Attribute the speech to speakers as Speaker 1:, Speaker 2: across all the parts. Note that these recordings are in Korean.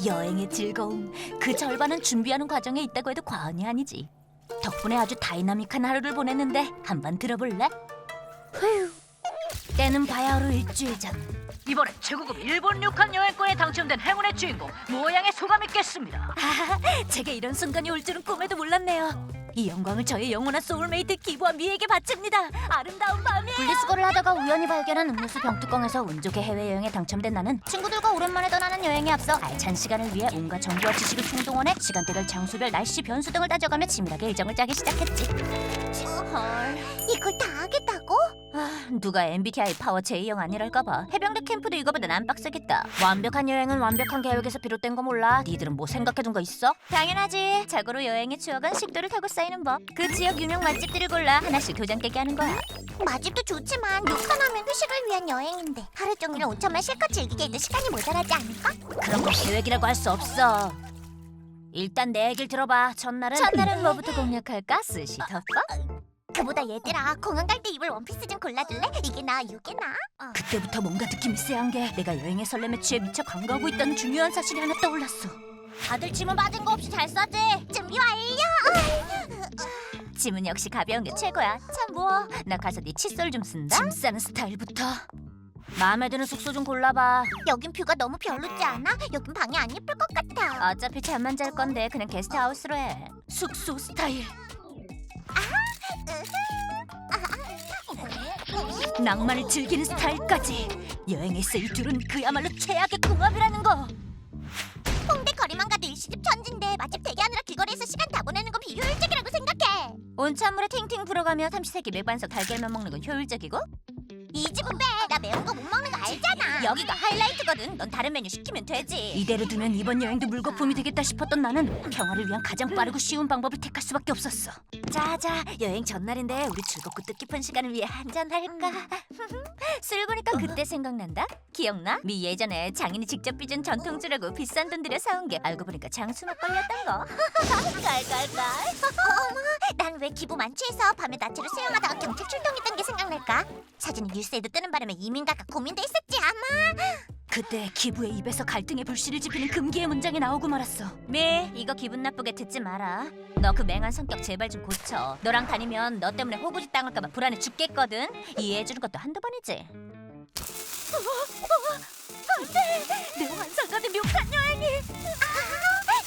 Speaker 1: 여행의 즐거움, 그 절반은 준비하는 과정에 있다고 해도 과언이 아니지. 덕분에 아주 다이나믹한 하루를 보냈는데 한번 들어볼래? 휴. 때는 바야흐로 일주일 전.
Speaker 2: 이번에 최고급 일본 료칸 여행권에 당첨된 행운의 주인공 모양의 소감 있겠습니다.
Speaker 1: 제게 이런 순간이 올 줄은 꿈에도 몰랐네요. 이 영광을 저의 영원한 소울메이트 기부와 미에게 바칩니다. 아름다운 밤이에요. 분리수거를 하다가 우연히 발견한 음료수 병뚜껑에서 운 좋게 해외여행에 당첨된 나는 친구들과 오랜만에 떠나는 여행에 앞서 알찬 시간을 위해 온갖 정보와 지식을 총동원해 시간대별, 장소별, 날씨 변수 등을 따져가며 치밀하게 일정을 짜기 시작했지. 헐,
Speaker 3: 이걸 다 하겠다고?
Speaker 1: 누가 MBTI 파워 J형 아니랄까봐. 해병대 캠프도 이거보단 안 빡세겠다. 완벽한 여행은 완벽한 계획에서 비롯된 거 몰라? 니들은 뭐 생각해둔 거 있어? 당연하지. 자고로 여행의 추억은 식도를 타고 쌓이는 법. 그 지역 유명 맛집들을 골라 하나씩 도장 깨게 하는 거야.
Speaker 3: 맛집도 좋지만 료칸하면 회식을 위한 여행인데 하루 종일 온천만 실컷 즐기게 해도 시간이 모자라지 않을까?
Speaker 1: 그런 거 계획이라고 할 수 없어. 일단 내 얘기를 들어봐. 첫날은 뭐부터 공략할까? 스시 덮밥?
Speaker 3: 그보다 얘들아, 공항 갈 때 입을 원피스 좀 골라줄래? 이게 나, 이게 나?
Speaker 1: 그때부터 뭔가 느낌이 쎄한 게 내가 여행의 설렘에 취해 미쳐 관광하고 있다는 중요한 사실이 하나 떠올랐어. 다들 짐은 빠진 거 없이 잘 싸지?
Speaker 3: 준비 완료!
Speaker 1: 짐은 역시 가벼운 게 최고야. 참 뭐, 나 가서 네 칫솔 좀 쓴다. 짐 싸는 스타일부터 마음에 드는 숙소 좀 골라봐.
Speaker 3: 여긴 뷰가 너무 별로지 않아? 여긴 방이 안 예쁠 것 같아.
Speaker 1: 어차피 잠만 잘 건데 그냥 게스트하우스로 해. 숙소 스타일. 낭만을 즐기는 스타일까지. 여행에 쓰일 줄은 그야말로 최악의 궁합이라는 거.
Speaker 3: 홍대 거리만 가도 일시집 천진데 맛집 대기하느라 길거리에서 시간 다 보내는 건 비효율적이라고 생각해.
Speaker 1: 온찬물에 팅팅 불어가며 삼시세끼 맥반석 달걀만 먹는 건 효율적이고,
Speaker 3: 이 집은 빼. 나 매운 거 못 먹는 거 알잖아.
Speaker 1: 여기가 하이라이트거든. 넌 다른 메뉴 시키면 되지. 이대로 두면 이번 여행도 물거품이 되겠다 싶었던 나는 평화를 위한 가장 빠르고 쉬운 방법을 택할 수밖에 없었어. 자자, 여행 전날인데 우리 즐겁고 뜻깊은 시간을 위해 한잔 할까? 술 보니까 그때 생각난다. 기억나? 미 예전에 장인이 직접 빚은 전통주라고 비싼 돈 들여 사온 게 알고 보니까 장수 막걸리였던 거. 깔깔깔.
Speaker 3: 어머, 난 왜 기부 만취해서 밤에 낮으로 수영하다가 경찰 출동했던 게 생각날까? 사진은 뉴스에도 뜨는 바람에 이민가가 고민도 했었지 아마.
Speaker 1: 그때 기부의 입에서 갈등의 불씨를 지피는 금기의 문장이 나오고 말았어. 미, 이거 기분 나쁘게 듣지 마라. 너 그 맹한 성격 제발 좀 고쳐. 너랑 다니면 너 때문에 호구지 당할까봐 불안해 죽겠거든. 이해해주는 것도 한두 번이지. 안돼! 내 환상가는 묘한 여행이.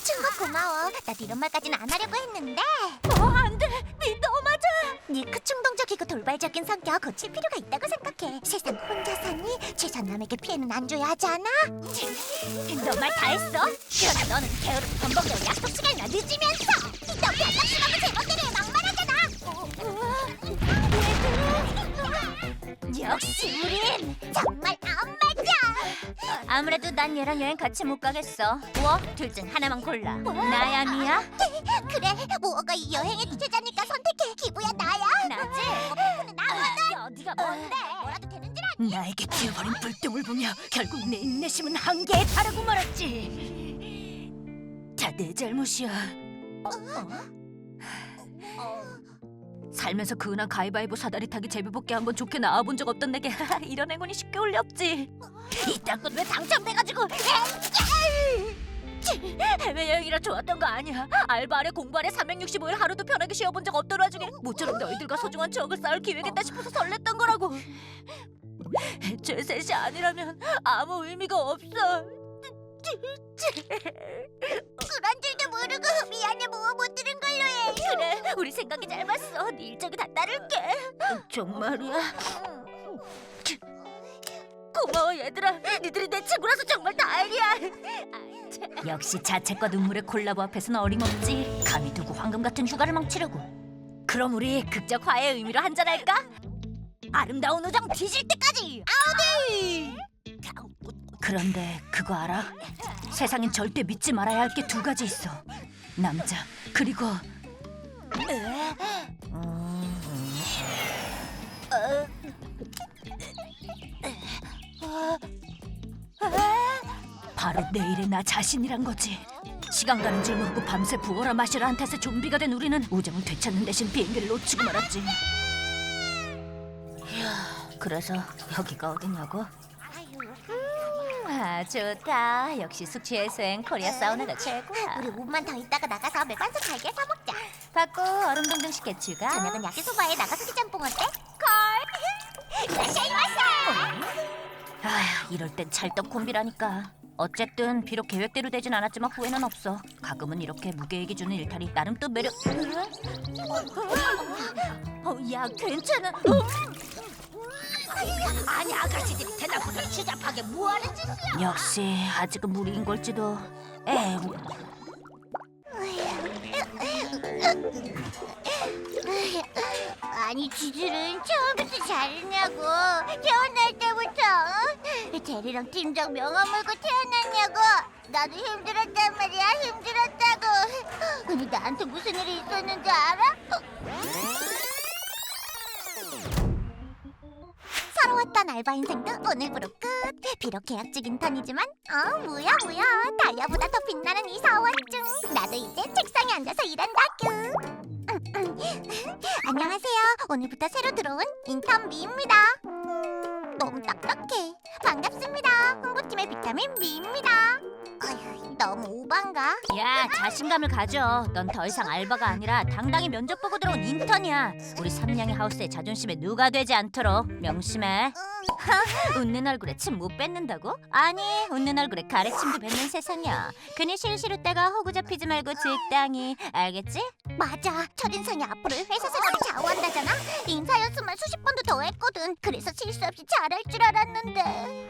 Speaker 3: 충고 고마워. 나도 이런 말까지는 안 하려고 했는데.
Speaker 1: 안돼! 미 너 맞아!
Speaker 3: 니크 충동적이고 돌발적인 성격 고칠 필요가 있다고 생각해. 세상 혼자 사니 최소한 남에게 피해는 안 줘야 하지 않아?
Speaker 1: 너 말 다 했어? 그러나 너는 게으른 범벅대로 약속 시간이나 늦으면서
Speaker 3: 너 변덕심하고 제멋대로 막말하잖아.
Speaker 1: 역시 우린
Speaker 3: 정말 안 맞아.
Speaker 1: 아무래도 난 얘랑 여행 같이 못 가겠어. 뭐? 둘 중 하나만 골라. 나야 미야?
Speaker 3: 그래, 뭐가 이 여행의 주체자니까 선택해. 기부야 나야.
Speaker 1: 나지?
Speaker 3: 는 나거든.
Speaker 1: 네가 뭔데?
Speaker 3: 뭐라도 되는 줄 아니?
Speaker 1: 나에게 튀어버린 불똥을 보며 결국 내 인내심은 한계에 달하고 말았지. 다 내 잘못이야. 살면서 그 흔한 가위바위보 사다리 타기 제비뽑기 한번 좋게 나와본 적 없던 내게 이런 행운이 쉽게 올리 없지. 이딴 건 왜 당첨돼가지고. 해외여행이라 좋았던 거 아니야. 알바 아래 공부 아래 365일 하루도 편하게 쉬어본 적 없던 와중에 모처럼 너희들과 소중한 추억을 쌓을 기회겠다 싶어서 설렜던 거라고. 애초에 셋이 아니라면 아무 의미가 없어.
Speaker 3: 그런 줄도 모르고 미안해 못 들은 걸로 해.
Speaker 1: 그래, 우리 생각이 짧았어. 네 일정이 다 따를게. 정말이야? 고마워 얘들아. 니들이 내 친구라서 정말 다행이야. 역시 자책과 눈물의 콜라보 앞에서는 어림없지. 감히 두고 황금 같은 휴가를 망치려고. 그럼 우리 극적 화해의 의미로 한잔할까? 아름다운 우정 뒤질 때까지. 아우디! 그런데 그거 알아? 세상엔 절대 믿지 말아야 할 게 두 가지 있어. 남자 그리고 바로 내일의 나 자신이란 거지. 시간 가는 줄 모르고 밤새 부어라 마셔라 한 탓에 좀비가 된 우리는 우정을 되찾는 대신 비행기를 놓치고 말았지. 이야, 그래서 여기가 어디냐고? 아, 좋다. 역시 숙취 해소엔 코리아 사우나가 최고야.
Speaker 3: 우리 5분만 더 있다가 나가서 맥반석 달걀 사 먹자.
Speaker 1: 받고 얼음 동동 식혜 추가.
Speaker 3: 저녁은 야끼소바에 나가서기 짬뽕 어때? 콜. 이라샤이마세.
Speaker 1: 아휴, 이럴 땐 찰떡 콤비라니까. 어쨌든 비록 계획대로 되진 않았지만 후회는 없어. 가끔은 이렇게 무계획이 주는 일탈이 나름 또 매력. 야, 괜찮아.
Speaker 3: 아니 아가씨들이 대낮부터 추잡하게 뭐하는 짓이야?
Speaker 1: 역시 아직은 무리인 걸지도. 에휴.
Speaker 3: 아니 지들은 처음부터 잘했냐고. 태어날 때부터 대리랑 팀장 명함 물고 태어났냐고. 나도 힘들었단 말이야. 힘들었다고. 근데 나한테 무슨 일이 있었는지 알아? 서러웠던 알바 인생도 오늘부로 끝. 비록 계약직 인턴이지만 뭐야 달려보다 더 빛나는 이 사원 중 나도 이제 책상에 앉아서 일한다규. 안녕하세요. 오늘부터 새로 들어온 인턴 미입니다. 너무 딱딱해. 반갑습니다. 홍보팀의 비타민 미입니다. 어휴, 너무 오반가?
Speaker 1: 야, 자신감을 가져. 넌 더 이상 알바가 아니라 당당히 면접 보고 들어온 인턴이야. 우리 삼냥이 하우스의 자존심에 누가 되지 않도록 명심해. 웃는 얼굴에 침 못 뱉는다고? 아니, 웃는 얼굴에 가래침도 뱉는 세상이야. 괜히 실실 웃다가 호구 잡히지 말고 적당히. 알겠지?
Speaker 3: 맞아. 첫인상이 앞으로 회사 생활을 좌우한다잖아. 인사 연습만 수십 번도 더 했거든. 그래서 실수 없이 잘할 줄 알았는데.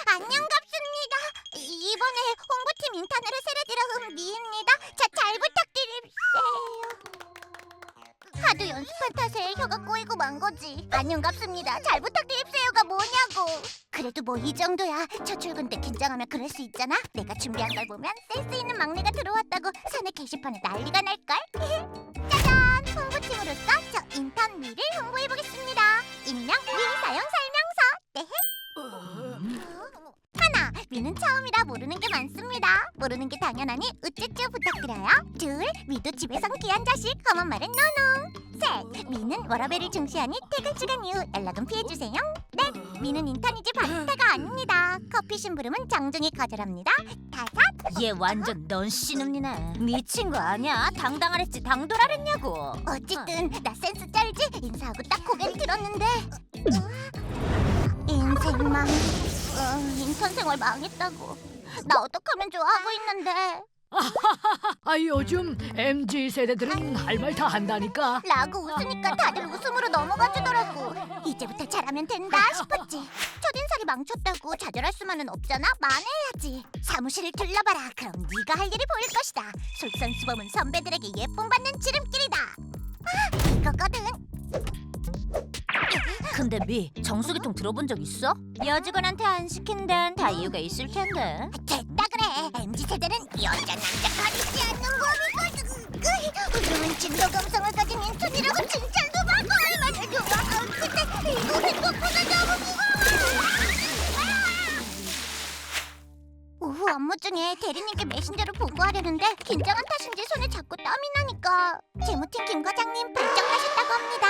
Speaker 3: 안녕갑습니다. 이번에 홍보팀 인턴으로 새로 들어온 미입니다. 잘 부탁드립세요. 하도 연습한 탓에 혀가 꼬이고 만 거지. 안녕갑습니다. 잘 부탁드립세요가 뭐냐고. 그래도 뭐 이 정도야. 첫 출근 때 긴장하면 그럴 수 있잖아. 내가 준비한 걸 보면 센스 있는 막내가 들어왔다고 사내 게시판에 난리가 날걸. 짜잔! 홍보팀으로서 저 인턴 미를 홍보해보겠습니다. 임명, 미 사용 설명서. 네. 하나, 미는 처음이라 모르는 게 많습니다. 모르는 게 당연하니 우쭈쭈 부탁드려요. 둘, 미도 집에선 귀한 자식, 험한 말은 노노. 셋, 미는 워라밸을 중시하니 퇴근 시간 이후 연락은 피해주세요. 넷, 미는 인턴이지 바리스타가 아닙니다. 커피 심부름은 정중히 거절합니다. 다섯,
Speaker 1: 얘 완전 넌 씨눈이네. 미친 거 아니야? 당당하랬지 당돌하랬냐고.
Speaker 3: 어쨌든 나 센스 쩔지? 인사하고 딱 고개를 들었는데 인생망. 인턴 생활 망했다고. 나 어떡하면 좋아 하고 있는데.
Speaker 2: 요즘 MZ 세대들은 할 말 다 한다니까.
Speaker 3: 라고 웃으니까 다들 웃음으로 넘어가 주더라고. 이제부터 잘하면 된다 싶었지. 첫인사를 망쳤다고 좌절할 수만은 없잖아. 만회해야지. 사무실을 둘러봐라. 그럼 네가 할 일이 보일 것이다. 솔선수범은 선배들에게 예쁨 받는 지름길이다. 이거거든.
Speaker 1: 근데 미, 정수기통 들어본 적 있어? 여직원한테 안 시킨 데는 다 이유가 있을 텐데.
Speaker 3: 됐다 그래. MZ세대는 여자 남자 가리지 않는 법이거든. 그러면 진도 감성을 가진 인턴이라고 칭찬도 받고 얼마나 좋아. 근데 이거 생각보다 너무 무거워. 오후 업무 중에 대리님께 메신저로 보고하려는데 긴장한 탓인지 손에 자꾸 땀이 나니까 재무팀 김 과장님 발정하셨다고 합니다.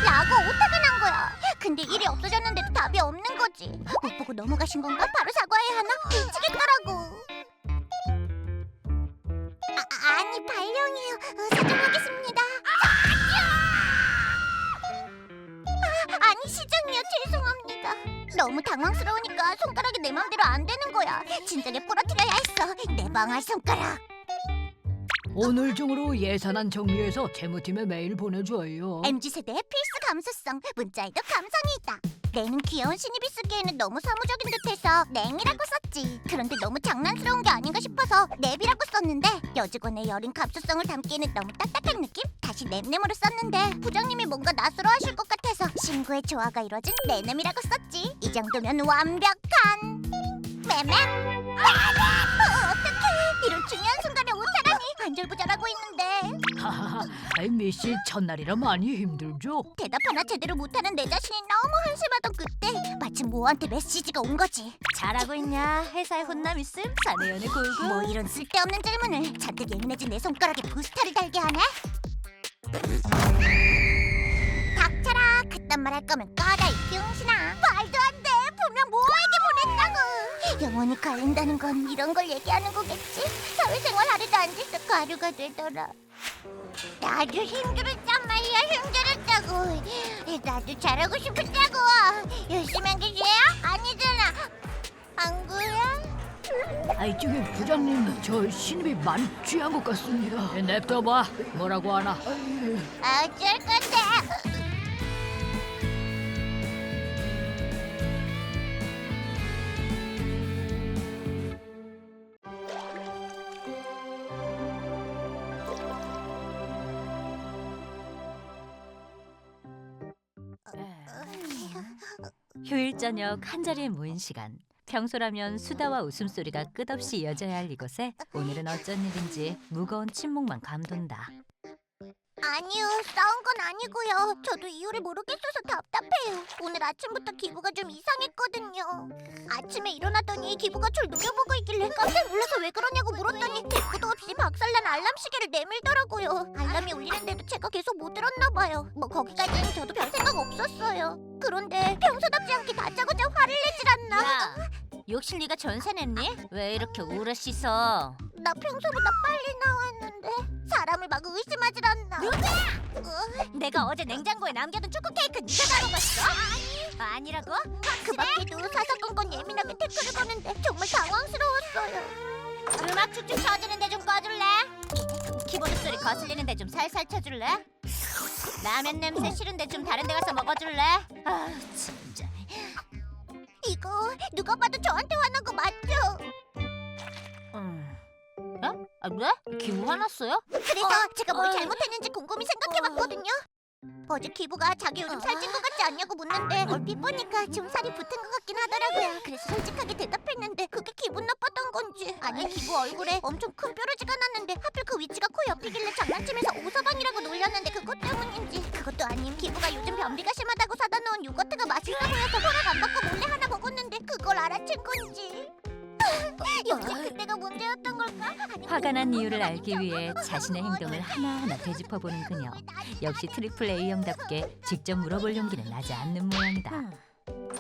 Speaker 3: 라고 오타가 난 거야. 근데 일이 없어졌는데도 답이 없는 거지. 못 보고 넘어가신 건가? 바로 사과해야 하나? 미치겠더라고. 아니 발령이에요. 사정하겠습니다. 아니 시장이요. 죄송합니다. 너무 당황스러우니까 손가락이 내 맘대로 안 되는 거야. 진작에 부러뜨려야 했어. 내 망할 손가락.
Speaker 2: 오늘 중으로 예산안 정리해서 재무팀에 메일 보내줘요.
Speaker 3: MZ세대의 필수 감수성, 문자에도 감성이 있다. 내는 귀여운 신입이 쓰기에는 너무 사무적인 듯해서 냉이라고 썼지. 그런데 너무 장난스러운 게 아닌가 싶어서 넵이라고 썼는데 여직원의 여린 감수성을 담기에는 너무 딱딱한 느낌? 다시 넵nem으로 썼는데 부장님이 뭔가 낯설어하실 것 같아서 신구의 조화가 이루어진 네넴이라고 썼지. 이 정도면 완벽한 맴맴. 어떡해. 이런 중요한 순간에 오타라니. 안절부절하고 있는데.
Speaker 2: 하하하, 미씨 첫날이라 많이 힘들죠?
Speaker 3: 대답 하나 제대로 못하는 내 자신이 너무 한심하던 그때 마침 모한테 메시지가 온 거지.
Speaker 1: 잘하고 있냐? 회사에 혼남 있음? 사내 연애 골고.
Speaker 3: 뭐 이런 쓸데없는 질문을. 잔뜩 예민해진 내 손가락에 부스터를 달게 하네. 닥쳐라. 그딴 말 할 거면 꺼라 이 병신아. 말도 안 돼. 분명 모아에게 보냈다. 영원히 갈린다는 건 이런 걸 얘기하는 거겠지? 사회생활 하루도 안 돼서 가루가 되더라. 나도 힘들었단 말이야, 힘들었다고. 나도 잘하고 싶었다고. 열심히 한 게 죄야? 아니잖아. 안 그래?
Speaker 2: 아이 저기 부장님, 저 신입이 많이 취한 것 같습니다. 냅둬봐. 뭐라고 하나?
Speaker 3: 어쩔 건데?
Speaker 1: 휴일 저녁 한자리에 모인 시간. 평소라면 수다와 웃음소리가 끝없이 이어져야 할 이곳에 오늘은 어쩐 일인지 무거운 침묵만 감돈다.
Speaker 3: 아니요, 싸운 건 아니고요. 저도 이유를 모르겠어서 답답해요. 오늘 아침부터 기부가 좀 이상했거든요. 아침에 일어나더니 기부가 절 노려보고 있길래 깜짝 놀라서 왜 그러냐고 물었더니 대꾸도 없이 박살난 알람 시계를 내밀더라고요. 알람이 울리는데도 제가 계속 못 들었나 봐요. 뭐 거기까지는 저도 별 생각 없었어요. 그런데 평소답지 않게 다짜고짜 화를 내질 않나?
Speaker 1: 야, 욕실 네가 전세 냈니? 왜 이렇게 오래 씻어?
Speaker 3: 나 평소보다 빨리 나왔는데 사람을 막 의심하질 않나? 누구야?
Speaker 1: 내가 어제 냉장고에 남겨둔 초코 케이크 네가 다 먹었어? 아니라고?
Speaker 3: 그 밖에도 사사건건 예민하게 태클을 거는데 정말 당황스러웠어요.
Speaker 1: 음악 축축 쳐주는데 좀 꺼줄래? 키보드 소리 거슬리는데 좀 살살 쳐줄래? 라면 냄새 싫은데 좀 다른 데 가서 먹어줄래? 아 진짜.
Speaker 3: 이거 누가 봐도 저한테 화난 거 맞죠?
Speaker 1: 어? 아, 왜? 기부 화났어요?
Speaker 3: 그래서 제가 뭘 잘못했는지 곰곰이 생각해봤거든요. 어제 기부가 자기 요즘 살찐 것 같지 않냐고 묻는데 얼핏 보니까 좀 살이 붙은 것 같긴 하더라고요. 그래서 솔직하게 대답했는데 그게 기분 나빴던 건지 아니 기부 얼굴에 엄청 큰 뾰루지가 났는데 하필 그 위치가 코 옆이길래 장난치면서 오서방이라고 놀렸는데 그것 때문인지 그것도 아님 기부가 요즘 변비가 심하다고 사다 놓은 요거트가 맛있어 보여서 허락 안 받고 몰래 하나 먹었는데 그걸 알아챈 건지 역시 그때가 문제였던 걸까? 아니,
Speaker 1: 화가 난 이유를 알기 위해 자신의 행동을 하나하나 되짚어보는 그녀. 역시 트리플 A형답게 직접 물어볼 용기는 나지 않는 모양이다.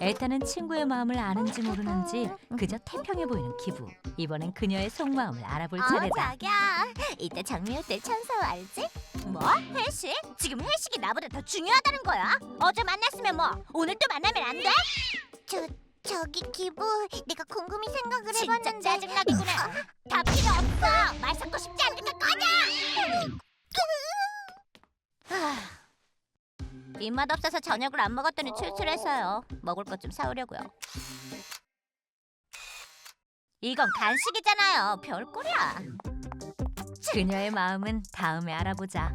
Speaker 1: 애타는 친구의 마음을 아는지 모르는지 그저 태평해 보이는 기부. 이번엔 그녀의 속마음을 알아볼 차례다.
Speaker 3: 자기야, 이때 장미 호텔 찬서 알지? 뭐? 회식? 지금 회식이 나보다 더 중요하다는 거야? 어제 만났으면 뭐 오늘 또 만나면 안 돼? 저기 기부, 내가 곰곰이 생각을 해봤는데 진짜 짜증나기구나. 다 필요 없어. 말 섞고 싶지 않으니까 꺼져.
Speaker 1: 입맛 없어서 저녁을 안 먹었더니 출출해서요. 먹을 것 좀 사오려고요. 이건 간식이잖아요. 별꼴이야. 그녀의 마음은 다음에 알아보자.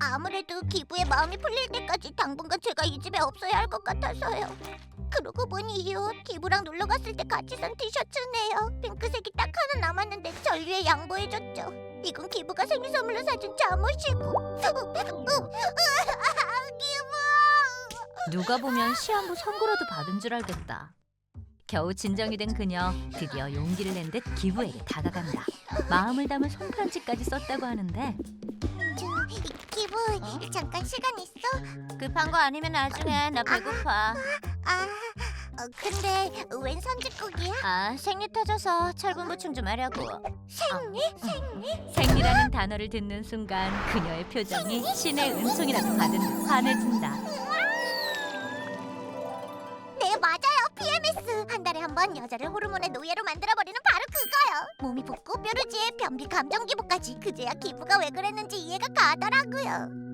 Speaker 3: 아무래도 기부의 마음이 풀릴 때까지 당분간 제가 이 집에 없어야 할 것 같아서요. 그러고 보니 이 옷 기부랑 놀러 갔을 때 같이 산 티셔츠네요. 핑크색이 딱 하나 남았는데 절 위해 양보해줬죠. 이건 기부가 생일 선물로 사준 잠옷이고. 기부!
Speaker 1: 누가 보면 시한부 선고라도 받은 줄 알겠다. 겨우 진정이 된 그녀, 드디어 용기를 낸 듯 기부에게 다가간다. 마음을 담은 손편지까지 썼다고 하는데
Speaker 3: 기부, 잠깐 시간 있어?
Speaker 1: 급한 거 아니면 나중에. 나 배고파.
Speaker 3: 근데 웬 선짓국이야?
Speaker 1: 아, 생리 터져서 철분 보충 좀 하려고.
Speaker 3: 생리? 생리?
Speaker 1: 생리라는 단어를 듣는 순간 그녀의 표정이 신의 은총이라도 받은 듯 환해진다.
Speaker 3: 네, 맞아요. PMS. 한 달에 한 번 여자를 호르몬의 노예로 만들어버리는 바로 그거요. 몸이 붓고 뾰루지에 변비 감정 기부까지 그제야 기부가 왜 그랬는지 이해가 가더라고요.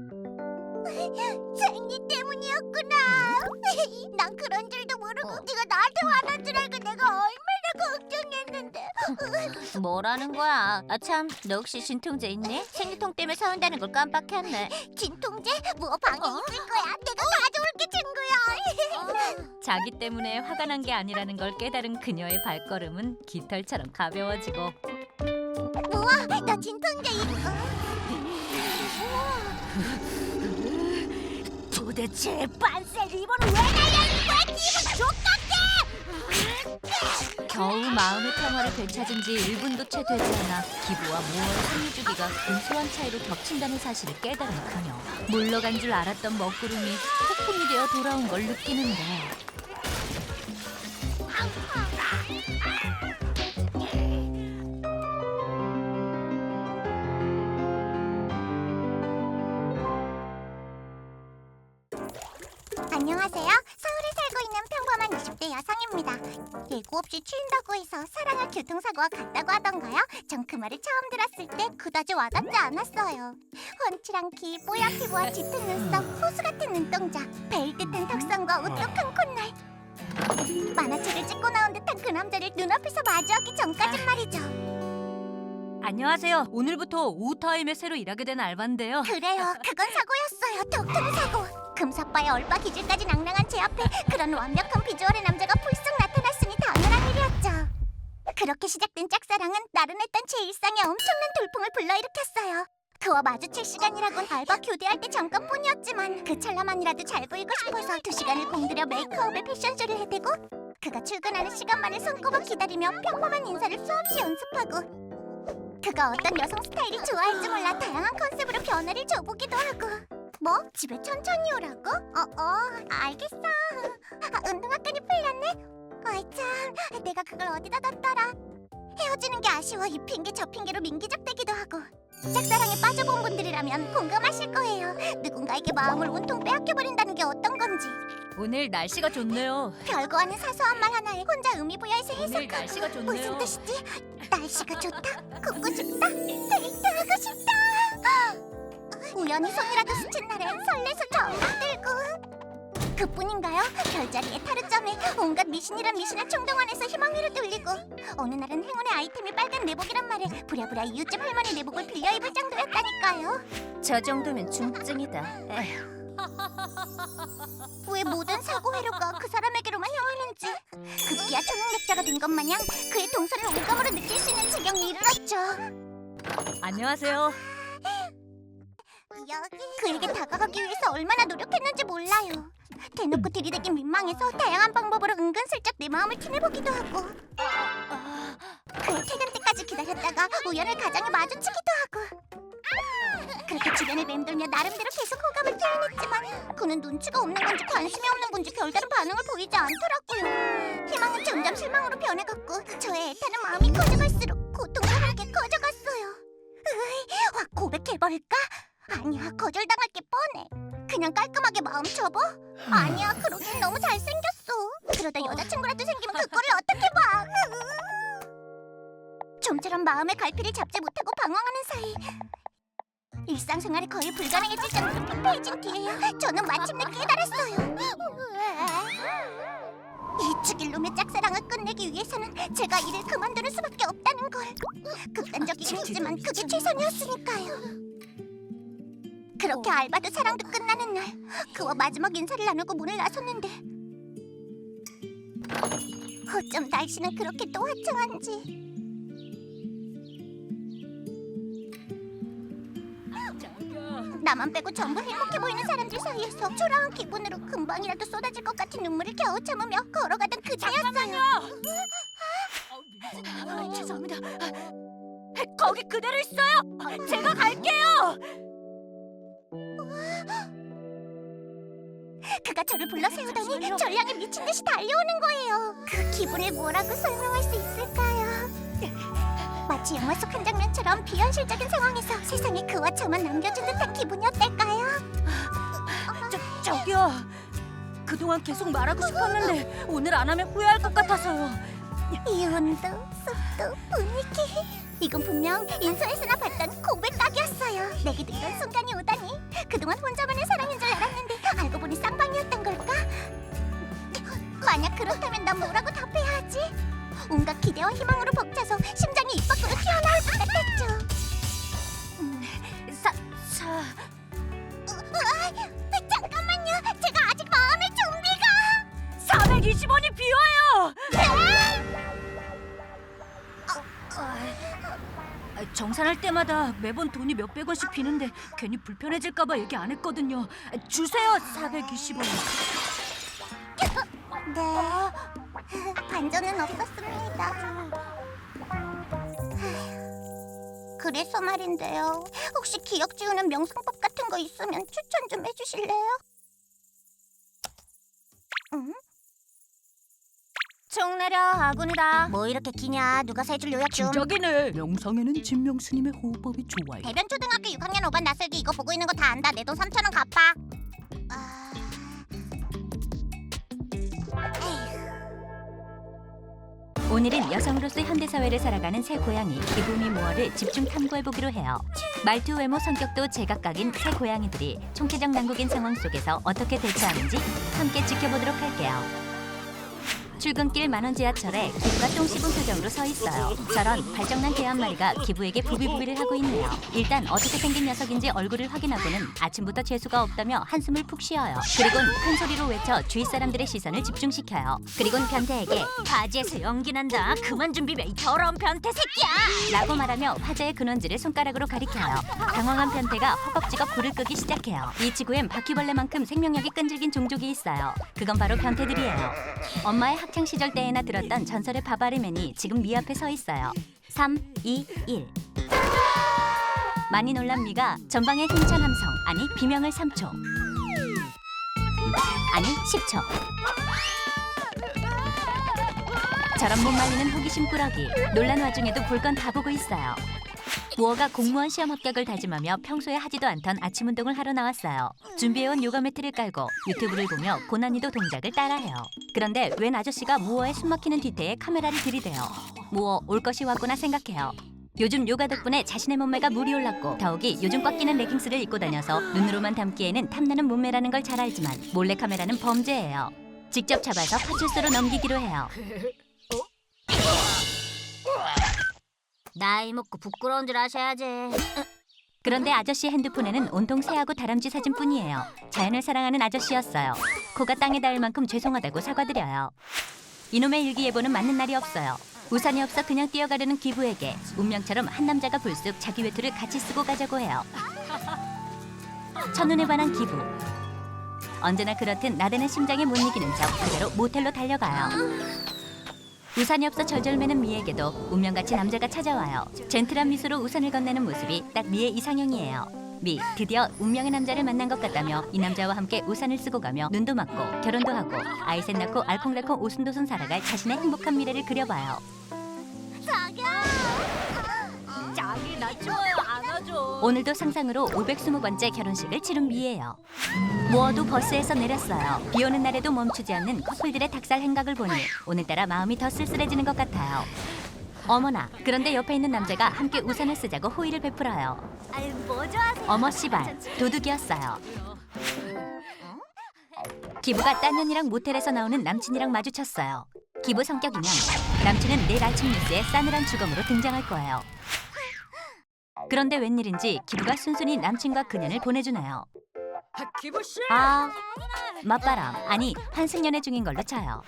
Speaker 3: 생리 때문이었구나. 난 그런 줄도 모르고 네가 나한테 화난 줄 알고 내가 얼마나 걱정했는데.
Speaker 1: 뭐라는 거야? 아 참, 너 혹시 진통제 있니? 생리통 때문에 사온다는 걸 깜빡했네.
Speaker 3: 진통제? 뭐 방에 있을 거야. 내가 가져올게 친구야.
Speaker 1: 자기 때문에 화가 난 게 아니라는 걸 깨달은 그녀의 발걸음은 깃털처럼 가벼워지고
Speaker 3: 우와, 나 진통제 도대체 빤셀 리본을 왜 날려는 거야? 기분 족같게!
Speaker 1: 겨우 마음의 평화를 되찾은 지 1분도 채 되지 않아 기부와 모어의 생리 주기가 근소한 차이로 겹친다는 사실을 깨달은 그녀. 물러간 줄 알았던 먹구름이 폭풍이 되어 돌아온 걸 느끼는데
Speaker 3: 안녕하세요. 서울에 살고 있는 평범한 20대 여성입니다. 예고 없이 취한다고 해서 사랑할 교통사고가 같다고 하던가요? 전 그 말을 처음 들었을 때 그다지 와닿지 않았어요. 훤칠한 키, 뽀얀 피부와 짙은 눈썹, 호수 같은 눈동자, 베일 듯한 턱선과 오똑한 콧날. 만화책을 찍고 나온 듯한 그 남자를 눈앞에서 마주하기 전까진 말이죠.
Speaker 1: 안녕하세요. 오늘부터 오후 타임에 새로 일하게 된 알바인데요.
Speaker 3: 그래요. 그건 사고였어요. 더 큰 사고. 금사빠의 얼빠 기질까지 낭낭한 제 앞에 그런 완벽한 비주얼의 남자가 불쑥 나타났으니 당연한 일이었죠. 그렇게 시작된 짝사랑은 나른했던 제 일상에 엄청난 돌풍을 불러일으켰어요. 그와 마주칠 시간이라곤 알바 교대할 때 잠깐뿐이었지만 그 찰나만이라도 잘 보이고 싶어서 2시간을 공들여 메이크업에 패션쇼를 해대고 그가 출근하는 시간만을 손꼽아 기다리며 평범한 인사를 수없이 연습하고 그가 어떤 여성 스타일이 좋아할지 몰라 다양한 컨셉으로 변화를 줘보기도 하고. 뭐? 집에 천천히 오라고? 알겠어. 운동화끈이 풀렸네? 아이 참, 내가 그걸 어디다 놨더라. 헤어지는 게 아쉬워 이 핑계 저 핑계로 민기적대기도 하고. 짝사랑에 빠져본 분들이라면 공감하실 거예요. 누군가에게 마음을 온통 빼앗겨버린다는 게 어떤 건지.
Speaker 1: 오늘 날씨가 좋네요.
Speaker 3: 별거 아닌 사소한 말 하나에 혼자 의미 부여해서
Speaker 1: 오늘
Speaker 3: 해석하고.
Speaker 1: 날씨가 좋네요.
Speaker 3: 무슨 뜻이지? 날씨가 좋다? 걷고 싶다? 데이트하고 싶다? 우연히 손이라도 스친 날엔 설레서 정막 들고. 그뿐인가요? 별자리의 타르점에 온갖 미신이란 미신을 총동원해서 희망회로 돌리고 어느 날은 행운의 아이템이 빨간 내복이란 말에 부랴부랴 이웃집 할머니 내복을 빌려 입을 정도였다니까요.
Speaker 1: 저 정도면 중증이다. 에휴.
Speaker 3: 왜 모든 사고 회로가 그 사람에게로만 향하는지 급기야 초능력자가 된 것 마냥 그의 동선을 오감으로 느낄 수 있는 지경에 이르렀죠.
Speaker 1: 안녕하세요.
Speaker 3: 그에게 다가가기 위해서 얼마나 노력했는지 몰라요. 대놓고 들이대기 민망해서 다양한 방법으로 은근슬쩍 내 마음을 티내보기도 하고 그의 퇴근 때까지 기다렸다가 우연을 가장에 마주치기도 하고 그렇게 주변을 맴돌며 나름대로 계속 호감을 표현했지만 그는 눈치가 없는 건지 관심이 없는 건지 별다른 반응을 보이지 않더라고요. 희망은 점점 실망으로 변해갔고 저의 애타는 마음이 커져갈수록 고통스럽게 커져갔어요. 확 고백해버릴까? 아니야, 거절당할 게 뻔해. 그냥 깔끔하게 마음 접어? 아니야, 그러기엔 너무 잘생겼어. 그러다 여자친구라도 생기면 그거를 어떻게 봐? 좀처럼 마음의 갈피를 잡지 못하고 방황하는 사이 일상생활이 거의 불가능해질 정도로 피폐해진 뒤에야 저는 마침내 깨달았어요. 이 죽일 놈의 짝사랑을 끝내기 위해서는 제가 일을 그만두는 수밖에 없다는 걸. 극단적이긴 했지만 그게 최선이었으니까요. 그렇게 알바도 사랑도 끝나는 날 그와 마지막 인사를 나누고 문을 나섰는데 어쩜 날씨는 그렇게 또 화창한지. 나만 빼고 전부 행복해 보이는 사람들 사이에서 초라한 기분으로 금방이라도 쏟아질 것 같은 눈물을 겨우 참으며 걸어가던 그중이었어요.
Speaker 1: 죄송합니다. 거기 그대로 있어요. 제가 갈게요.
Speaker 3: 그가 저를 불러 세우더니 저를 향해 미친 듯이 달려오는 거예요. 그 기분을 뭐라고 설명할 수 있을까요? 마치 영화 속 한 장면처럼 비현실적인 상황에서 세상에 그와 저만 남겨진 듯한 기분이었달까요?
Speaker 1: 저기요. 그동안 계속 말하고 싶었는데 오늘 안 하면 후회할 것 같아서요.
Speaker 3: 이 온도, 습도, 분위기 이건 분명 인터넷에나 봤던 고백각이었어요. 내게도 이런 순간이 오다니. 그동안 혼자만의 사랑인 줄 알았는데 알고 보니 쌍방이었던 걸까? 만약 그렇다면 난 뭐라고 답해야 하지? 온갖 기대와 희망으로 벅차서 심장이 입 밖으로 튀어나올 것 같았죠. 잠깐만요. 제가 아직 마음의 준비가
Speaker 1: 420원이 비어요. 정산할 때마다 매번 돈이 몇백 원씩 비는데 괜히 불편해질까봐 얘기 안 했거든요. 주세요, 420원.
Speaker 3: 네, 반전은 없었습니다. 그래서 말인데요. 혹시 기억 지우는 명상법 같은 거 있으면 추천 좀 해주실래요? 응?
Speaker 1: 총 내려, 아군이다.
Speaker 3: 뭐 이렇게 기냐? 누가 세 줄 요약 좀.
Speaker 4: 주작이네. 명상에는 진명스님의 호흡법이 좋아요.
Speaker 3: 대변 초등학교 6학년 5반 낯설기 이거 보고 있는 거 다 안다. 내 돈 3,000원 갚아.
Speaker 1: 오늘은 여성으로서 현대사회를 살아가는 새 고양이 기부미 모어를 집중 탐구해보기로 해요. 말투, 외모, 성격도 제각각인 새 고양이들이 총체적 난국인 상황 속에서 어떻게 대처하는지 함께 지켜보도록 할게요. 출근길 만원 지하철에 기부가 똥 씹은 표정으로 서 있어요. 저런 발정난 개 한 마리가 기부에게 부비부비를 하고 있네요. 일단 어떻게 생긴 녀석인지 얼굴을 확인하고는 아침부터 재수가 없다며 한숨을 푹 쉬어요. 그리곤 큰 소리로 외쳐 주위 사람들의 시선을 집중시켜요. 그리곤 변태에게 바지에서 연기 난다. 그만 좀 비벼 이 더러운 변태 새끼야! 라고 말하며 화재의 근원지를 손가락으로 가리켜요. 당황한 변태가 허겁지겁 불을 끄기 시작해요. 이 지구엔 바퀴벌레만큼 생명력이 끈질긴 종족이 있어요. 그건 바로 변태들이에요. 엄마의 학창 시절 때에나 들었던 전설의 바바리맨이 지금 미 앞에 서 있어요. 3, 2, 1. 많이 놀란 미가 전방의 힘찬 함성, 아니 비명을 3초. 아니 10초. 저런 못 말리는 호기심 꾸러기. 놀란 와중에도 볼 건 다 보고 있어요. 모어가 공무원 시험 합격을 다짐하며 평소에 하지도 않던 아침 운동을 하러 나왔어요. 준비해온 요가 매트를 깔고 유튜브를 보며 고난이도 동작을 따라해요. 그런데 웬 아저씨가 모어의 숨막히는 뒤태에 카메라를 들이대요. 모어 올 것이 왔구나 생각해요. 요즘 요가 덕분에 자신의 몸매가 물이 올랐고 더욱이 요즘 꽉 끼는 레깅스를 입고 다녀서 눈으로만 담기에는 탐나는 몸매라는 걸 잘 알지만 몰래카메라는 범죄예요. 직접 잡아서 파출소로 넘기기로 해요.
Speaker 3: 나이 먹고 부끄러운 줄 아셔야지.
Speaker 1: 그런데 아저씨 핸드폰에는 온통 새하고 다람쥐 사진뿐이에요. 자연을 사랑하는 아저씨였어요. 코가 땅에 닿을 만큼 죄송하다고 사과드려요. 이놈의 일기예보는 맞는 날이 없어요. 우산이 없어 그냥 뛰어가려는 기부에게 운명처럼 한 남자가 불쑥 자기 외투를 같이 쓰고 가자고 해요. 첫눈에 반한 기부. 언제나 그렇듯 나대는 심장에 못 이기는 척 그대로 모텔로 달려가요. 우산이 없어 절절매는 미에게도 운명같이 남자가 찾아와요. 젠틀한 미소로 우산을 건네는 모습이 딱 미의 이상형이에요. 미, 드디어 운명의 남자를 만난 것 같다며 이 남자와 함께 우산을 쓰고 가며 눈도 맞고 결혼도 하고 아이 셋 낳고 알콩달콩 오순도순 살아갈 자신의 행복한 미래를 그려봐요.
Speaker 2: 자기 나 좋아요 안아줘.
Speaker 1: 오늘도 상상으로 520번째 결혼식을 치른 미예요. 모어도 버스에서 내렸어요. 비 오는 날에도 멈추지 않는 커플들의 닭살 행각을 보니 오늘따라 마음이 더 쓸쓸해지는 것 같아요. 어머나, 그런데 옆에 있는 남자가 함께 우산을 쓰자고 호의를 베풀어요.
Speaker 3: 뭐 좋아하세요?
Speaker 1: 어머 씨발, 도둑이었어요. 기부가 딴 년이랑 모텔에서 나오는 남친이랑 마주쳤어요. 기부 성격이면 남친은 내일 아침 뉴스에 싸늘한 주검으로 등장할 거예요. 그런데 웬일인지 기부가 순순히 남친과 그년을 보내주네요.
Speaker 2: 기부 씨.
Speaker 1: 아, 맞바람, 아니 환승연애 중인 걸로 쳐요.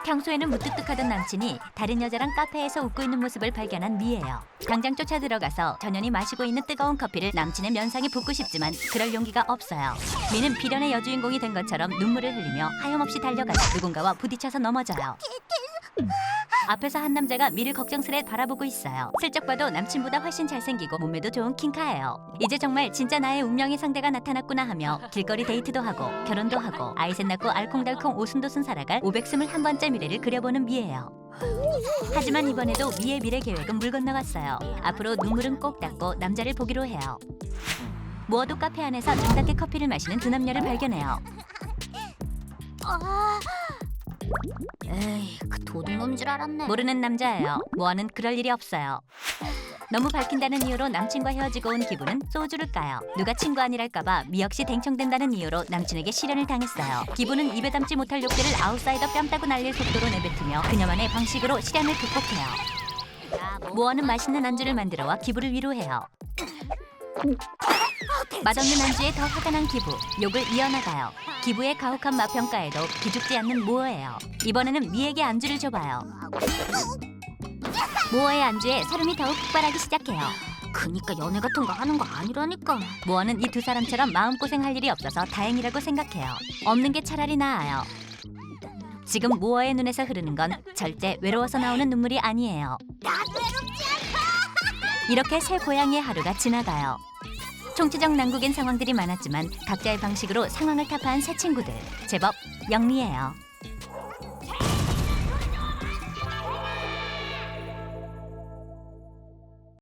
Speaker 1: 평소에는 무뚝뚝하던 남친이 다른 여자랑 카페에서 웃고 있는 모습을 발견한 미예요. 당장 쫓아 들어가서 전현이 마시고 있는 뜨거운 커피를 남친의 면상에 붓고 싶지만 그럴 용기가 없어요. 미는 비련의 여주인공이 된 것처럼 눈물을 흘리며 하염없이 달려가다 누군가와 부딪혀서 넘어져요. 앞에서 한 남자가 미를 걱정스레 바라보고 있어요. 슬쩍 봐도 남친보다 훨씬 잘생기고 몸매도 좋은 킹카예요. 이제 정말 진짜 나의 운명의 상대가 나타났구나 하며 길거리 데이트도 하고 결혼도 하고 아이 셋 낳고 알콩달콩 오순도순 살아갈 521번째 미래를 그려보는 미예요. 하지만 이번에도 미의 미래 계획은 물 건너갔어요. 앞으로 눈물은 꼭 닦고 남자를 보기로 해요. 모어도 카페 안에서 정답게 커피를 마시는 두 남녀를 발견해요.
Speaker 3: 에이, 그 도둑놈인 줄 알았네.
Speaker 1: 모르는 남자예요. 모어는 그럴 일이 없어요. 너무 밝힌다는 이유로 남친과 헤어지고 온 기부는 소주를 까요. 누가 친구 아니랄까봐 미 역시 댕청된다는 이유로 남친에게 실연을 당했어요. 기부는 입에 담지 못할 욕들을 아웃사이더 뺨 따고 날릴 속도로 내뱉으며 그녀만의 방식으로 시련을 극복해요. 모어는 맛있는 안주를 만들어와 기부를 위로해요. 맛없는 안주에 더 화가 난 기부, 욕을 이어나가요. 기부의 가혹한 맛평가에도 기죽지 않는 모어예요. 이번에는 미에게 안주를 줘봐요. 모어의 안주에 설움이 더욱 폭발하기 시작해요.
Speaker 3: 그니까 연애 같은 거 하는 거 아니라니까.
Speaker 1: 모어는 이 두 사람처럼 마음고생할 일이 없어서 다행이라고 생각해요. 없는 게 차라리 나아요. 지금 모어의 눈에서 흐르는 건 절대 외로워서 나오는 눈물이 아니에요. 이렇게 새 고양이의 하루가 지나가요. 총체적 난국인 상황들이 많았지만 각자의 방식으로 상황을 타파한 새 친구들. 제법 영리해요.